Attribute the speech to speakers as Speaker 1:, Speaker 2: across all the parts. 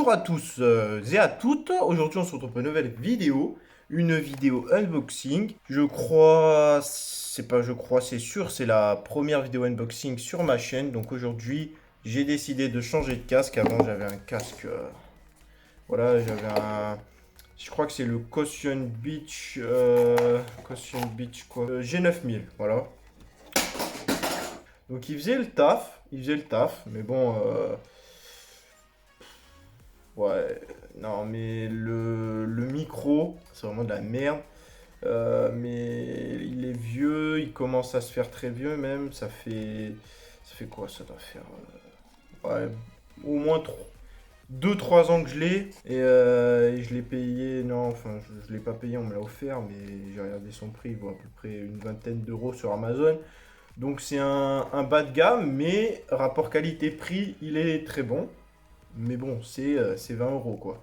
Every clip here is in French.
Speaker 1: Bonjour à tous et à toutes. Aujourd'hui, on se retrouve pour une nouvelle vidéo. Une vidéo unboxing. C'est sûr, c'est la première vidéo unboxing sur ma chaîne. Donc aujourd'hui, j'ai décidé de changer de casque. Avant, j'avais un casque. Voilà, je crois que c'est le Caution Beach. Caution Beach quoi. G9000. Voilà. Donc il faisait le taf. Mais bon. Ouais, non, mais le micro, c'est vraiment de la merde. Mais il est vieux, il commence à se faire très vieux même. Ça fait quoi? Ça doit faire ouais, au moins 2-3 ans que je l'ai. Et je l'ai payé, non, enfin, je l'ai pas payé, on me l'a offert, mais j'ai regardé son prix, il vaut à peu près une vingtaine d'euros sur Amazon. Donc c'est un bas de gamme, mais rapport qualité-prix, il est très bon. Mais bon, c'est 20 euros quoi.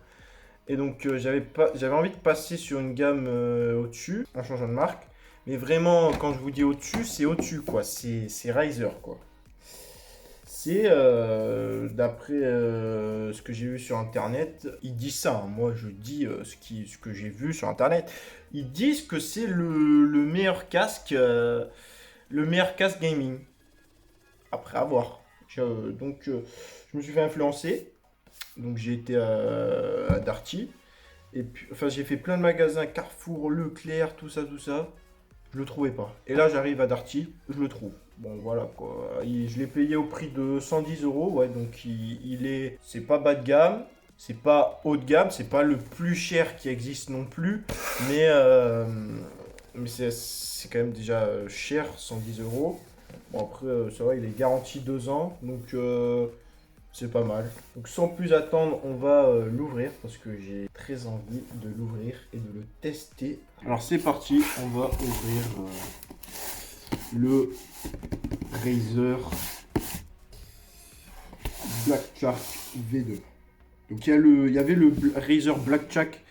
Speaker 1: Et donc j'avais envie de passer sur une gamme au-dessus, en changeant de marque. Mais vraiment, quand je vous dis au-dessus, c'est au-dessus quoi. C'est Razer quoi. C'est d'après ce que j'ai vu sur internet, ils disent ça, hein. Moi je dis ce que j'ai vu sur internet. Ils disent que c'est le meilleur casque, gaming. Après avoir. Je me suis fait influencer. Donc j'ai été à Darty. Et puis, enfin, j'ai fait plein de magasins, Carrefour, Leclerc, tout ça, tout ça. Je le trouvais pas. Et là, j'arrive à Darty, je le trouve. Bon, voilà quoi. Je l'ai payé au prix de 110 euros. Ouais, donc c'est pas bas de gamme, c'est pas haut de gamme, c'est pas le plus cher qui existe non plus. Mais c'est quand même déjà cher, 110 euros. Bon, après, ça va, il est garanti 2 ans. Donc, c'est pas mal. Donc sans plus attendre, on va l'ouvrir parce que j'ai très envie de l'ouvrir et de le tester. Alors c'est parti, on va ouvrir le Razer Blackjack V2. Donc il y avait le Razer Blackjack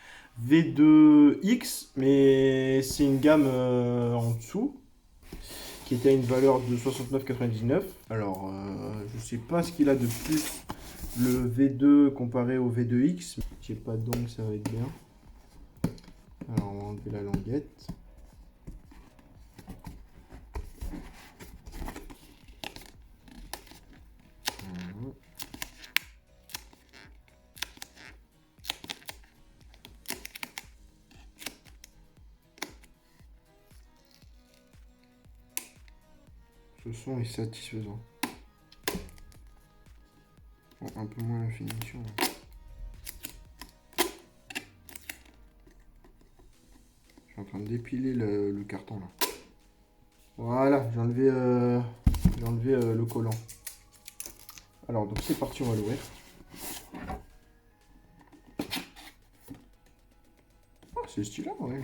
Speaker 1: V2X, mais c'est une gamme en dessous qui était à une valeur de 69,99. Alors, je sais pas ce qu'il a de plus le V2 comparé au V2X. Je sais pas, donc ça va être bien. Alors, on va enlever la languette. Ce son est satisfaisant. Bon, un peu moins la finition. Je suis en train de dépiler le carton là. Voilà, j'ai enlevé le collant. Alors, donc c'est parti, on va l'ouvrir. Ah, c'est stylé, ouais.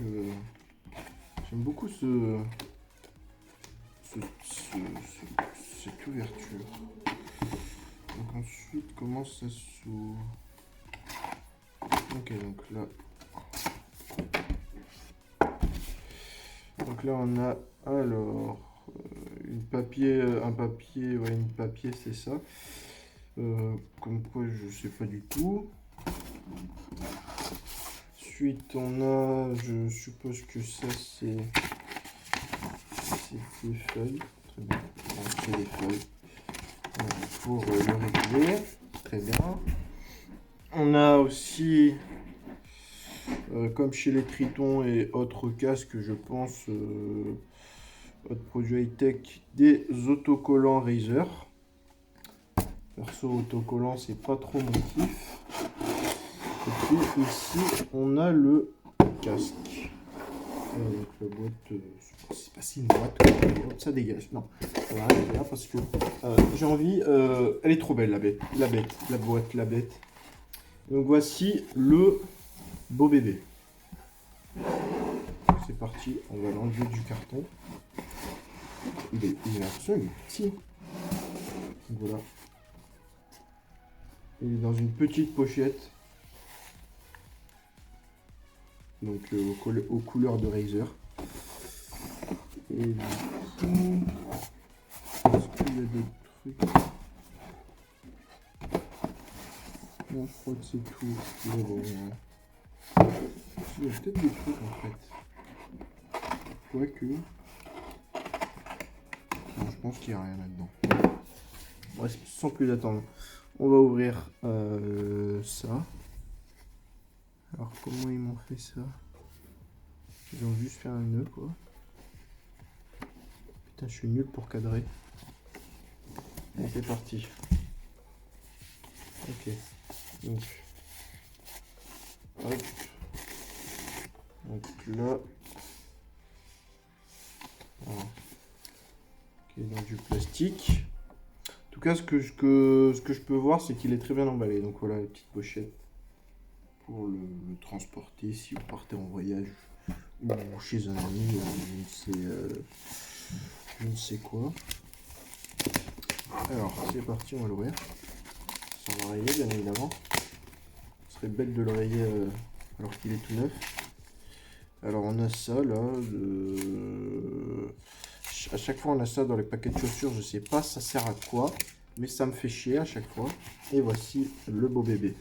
Speaker 1: J'aime beaucoup cette ouverture. Donc ensuite, comment ça s'ouvre? Ok, donc là. Donc là, on a alors un papier, ouais, une papier, c'est ça. Comme quoi, je sais pas du tout. Ensuite, on a, je suppose que ça, c'est des feuilles. Très bien. Donc, c'est des feuilles pour le réguler. Très bien. On a aussi, comme chez les Tritons et autres casques, je pense, autres produits high-tech, des autocollants Razer. Perso, autocollant, c'est pas trop mon kiff. Et puis ici, on a le casque. Donc la boîte, c'est pas si une boîte, ça dégage. Non, ça va rien faire parce que j'ai envie. Elle est trop belle, la boîte. Donc voici le beau bébé. C'est parti, on va l'enlever du carton. Il est absolument petit. Donc voilà. Il est dans une petite pochette. Donc aux couleurs de Razer. Et du coup, est-ce qu'il y a d'autres trucs? Non, je crois que c'est tout. Mais bon, il y a peut-être des trucs en fait. Quoique. Non, je pense qu'il n'y a rien là-dedans. Bref, sans plus attendre, on va ouvrir ça. Alors, comment ils m'ont fait ça? Ils ont juste fait un nœud, quoi. Putain, je suis nul pour cadrer. Allez, c'est parti. Ok. Donc, hop. Donc là. Voilà. Ok, dans du plastique. En tout cas, ce que je peux voir, c'est qu'il est très bien emballé. Donc voilà, la petite pochette pour le transporter si vous partez en voyage ou chez un ami, je ne sais quoi. Alors, c'est parti, on va l'ouvrir. Sans l'oreiller, bien évidemment. Ce serait bête de l'oreiller alors qu'il est tout neuf. Alors, on a ça là. À chaque fois, on a ça dans les paquets de chaussures. Je sais pas ça sert à quoi, mais ça me fait chier à chaque fois. Et voici le beau bébé.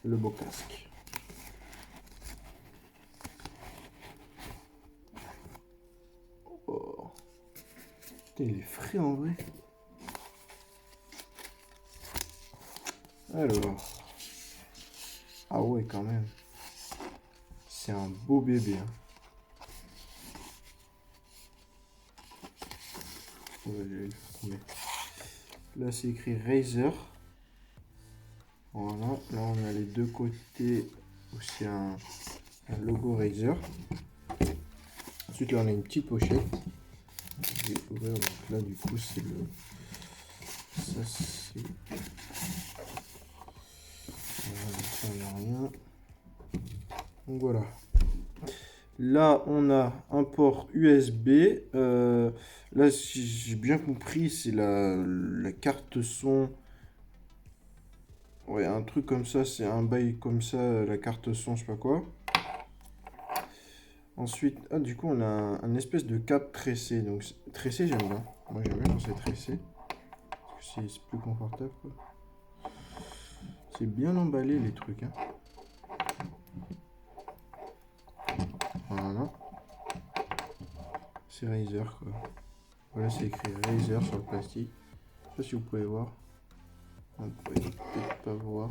Speaker 1: Le beau casque. Oh. Putain, il est frais en vrai. Alors. Ah ouais, quand même. C'est un beau bébé. Hein. Là, c'est écrit Razer. Voilà. Là, on a les deux côtés aussi un logo Razer. Ensuite, là, on a une petite pochette. Je vais ouvrir. Donc là, du coup, c'est le... Ça, c'est... Voilà, ça, il n'y a rien. Donc voilà. Là, on a un port USB. Là, si j'ai bien compris, c'est la carte son. Ouais, un truc comme ça, c'est un bail comme ça, la carte son, je sais pas quoi. Ensuite, ah, du coup, on a un espèce de câble tressé. Donc, tressé, j'aime bien. Moi, j'aime bien quand c'est tressé. Parce que c'est plus confortable, quoi. C'est bien emballé, les trucs, hein. Voilà. C'est Razer, quoi. Voilà, c'est écrit Razer sur le plastique. Je sais pas si vous pouvez voir. Vous pouvez peut-être pas voir.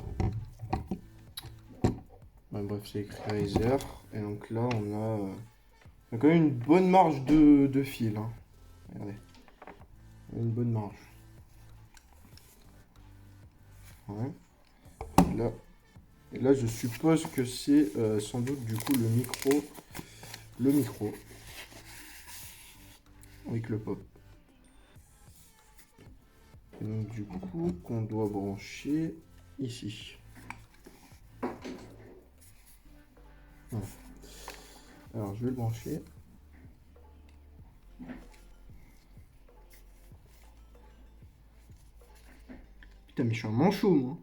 Speaker 1: Ouais, bref, c'est écrit Razer. Et donc là, on a quand même une bonne marge de fil. Hein. Regardez. Une bonne marge. Ouais. Et là, je suppose que c'est sans doute du coup le micro. Le micro. Avec le pop. Et donc du coup, qu'on doit brancher ici. Voilà. Alors, je vais le brancher. Putain, mais je suis un manchot, moi.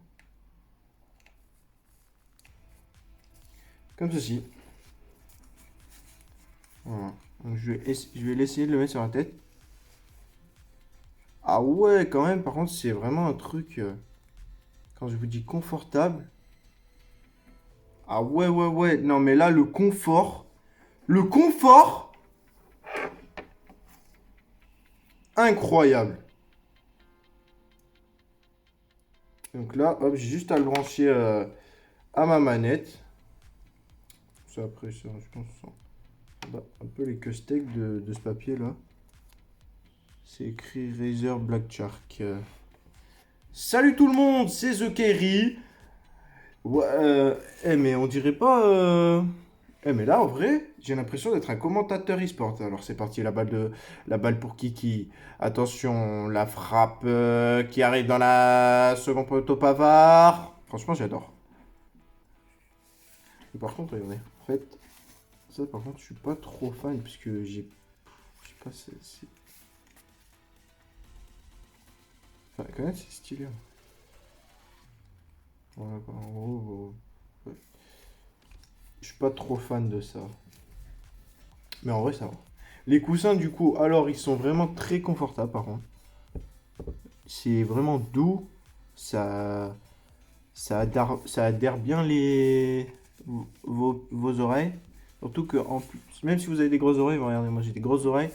Speaker 1: Comme ceci. Voilà. Donc, je vais l'essayer de le mettre sur la tête. Ah ouais, quand même, par contre, c'est vraiment un truc... quand je vous dis confortable... Ah ouais, ouais, ouais. Non, mais là, le confort... Le confort... Incroyable. Donc là, hop, j'ai juste à le brancher à ma manette. Ça, après, ça, je pense, un peu les casse-têtes de ce papier-là. C'est écrit Razer Black Shark. Salut tout le monde, c'est The Kerry. Ouais, mais on dirait pas... mais là, en vrai, j'ai l'impression d'être un commentateur e-sport. Alors, c'est parti, la balle pour Kiki. Attention, la frappe qui arrive dans la seconde poteau Pavard. Franchement, j'adore. Et par contre, regardez, en fait, ça, par contre, je suis pas trop fan puisque j'ai... Je sais pas, Enfin, quand même, c'est stylé. Hein. Voilà, en gros, ouais. Je suis pas trop fan de ça. Mais en vrai, ça va. Les coussins, du coup, alors, ils sont vraiment très confortables, par contre. C'est vraiment doux. Ça Ça adhère bien vos oreilles. Surtout que, en plus, même si vous avez des grosses oreilles, regardez, moi j'ai des grosses oreilles,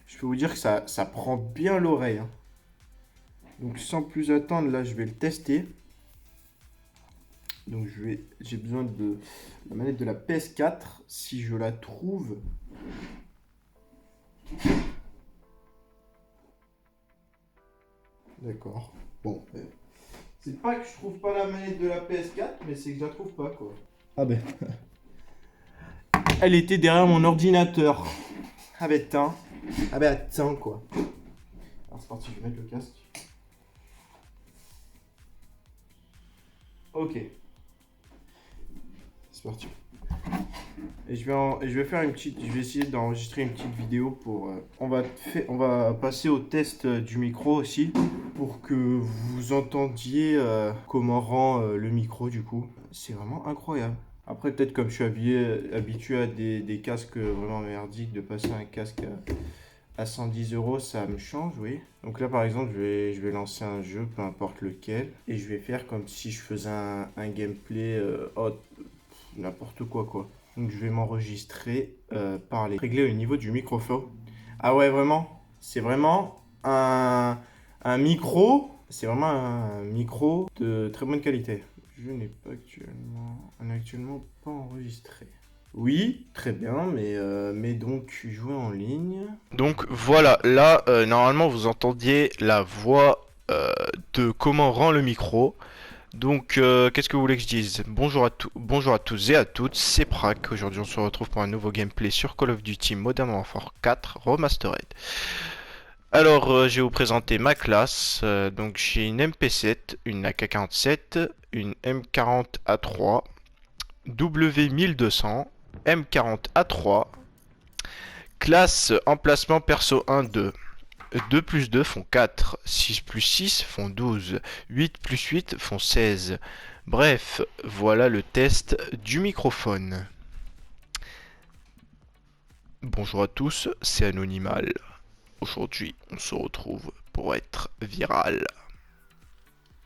Speaker 1: je peux vous dire que ça prend bien l'oreille, hein. Donc sans plus attendre, là je vais le tester. Donc j'ai besoin de la manette de la PS4, si je la trouve. D'accord. Bon, c'est pas que je trouve pas la manette de la PS4, mais c'est que je la trouve pas, quoi. Ah ben. Elle était derrière mon ordinateur. Ah ben attends. Ah ben attends, quoi. Alors c'est parti, je vais mettre le casque. Ok. C'est parti. Et je vais faire une petite. Je vais essayer d'enregistrer une petite vidéo pour. On va passer au test du micro aussi. Pour que vous entendiez comment rend le micro du coup. C'est vraiment incroyable. Après, peut-être comme je suis habitué à des casques vraiment merdiques, de passer un casque à 110 euros, ça me change, oui. Donc là, par exemple, je vais lancer un jeu, peu importe lequel, et je vais faire comme si je faisais un gameplay, n'importe quoi, quoi. Donc je vais m'enregistrer, parler. Régler au niveau du microphone. Ah ouais, vraiment, c'est vraiment un micro, c'est vraiment un micro de très bonne qualité. Je n'ai pas actuellement pas enregistré. Oui, très bien, mais donc jouer en ligne.
Speaker 2: Donc voilà, là, normalement, vous entendiez la voix de comment rend le micro. Donc, qu'est-ce que vous voulez que je dise? Bonjour à tous et à toutes, c'est Prac. Aujourd'hui, on se retrouve pour un nouveau gameplay sur Call of Duty Modern Warfare 4 Remastered. Alors, je vais vous présenter ma classe. Donc, j'ai une MP7, une AK-47, une M40A3, W1200, M40A3. Classe emplacement perso 1-2. 2 plus 2 font 4, 6 plus 6 font 12, 8 plus 8 font 16. Bref, voilà le test du microphone. Bonjour à tous, c'est Anonymal. Aujourd'hui, on se retrouve pour être viral.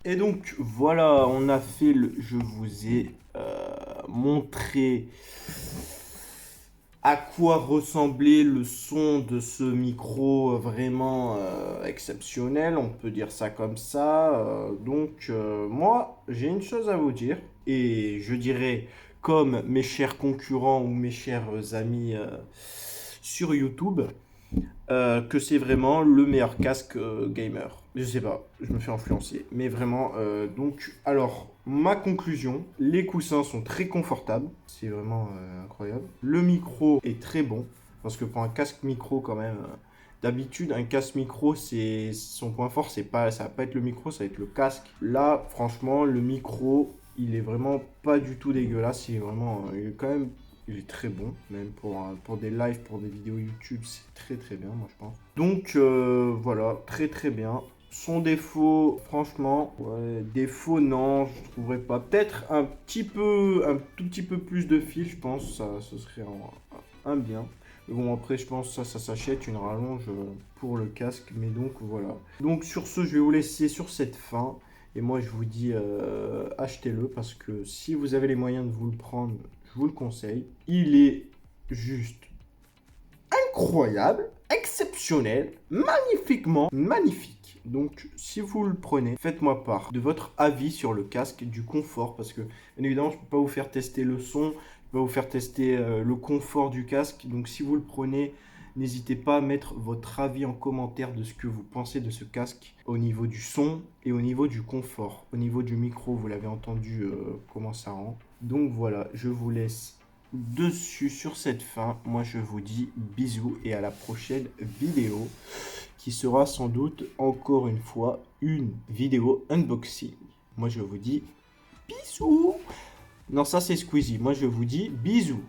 Speaker 1: Et donc voilà, on a fait le. Je vous ai montré à quoi ressemblait le son de ce micro vraiment exceptionnel, on peut dire ça comme ça. Moi, j'ai une chose à vous dire, et je dirais comme mes chers concurrents ou mes chers amis sur YouTube, que c'est vraiment le meilleur casque gamer. Je sais pas, je me fais influencer. Mais vraiment, alors, ma conclusion, les coussins sont très confortables. C'est vraiment incroyable. Le micro est très bon. Parce que pour un casque micro, quand même, d'habitude, un casque micro, c'est son point fort, ça va pas être le micro, ça va être le casque. Là, franchement, le micro, il est vraiment pas du tout dégueulasse. Il est quand même il est très bon, même pour des lives, pour des vidéos YouTube, c'est très très bien, moi je pense. Donc voilà, très très bien. Son défaut, franchement, ouais, défaut non, je trouverais pas. Peut-être un tout petit peu plus de fil, je pense, ça, ce serait un bien. Mais bon, après, je pense que ça s'achète une rallonge pour le casque, mais donc voilà. Donc sur ce, je vais vous laisser sur cette fin. Et moi, je vous dis, achetez-le parce que si vous avez les moyens de vous le prendre, je vous le conseille. Il est juste incroyable, exceptionnel, magnifiquement magnifique. Donc, si vous le prenez, faites-moi part de votre avis sur le casque, du confort, parce que, bien évidemment, je ne peux pas vous faire tester le son, je ne peux pas vous faire tester le confort du casque. Donc, si vous le prenez, n'hésitez pas à mettre votre avis en commentaire de ce que vous pensez de ce casque au niveau du son et au niveau du confort. Au niveau du micro, vous l'avez entendu comment ça rend. Donc voilà, je vous laisse dessus sur cette fin. Moi, je vous dis bisous et à la prochaine vidéo qui sera sans doute encore une fois une vidéo unboxing. Moi, je vous dis bisous. Non, ça c'est Squeezie. Moi, je vous dis bisous.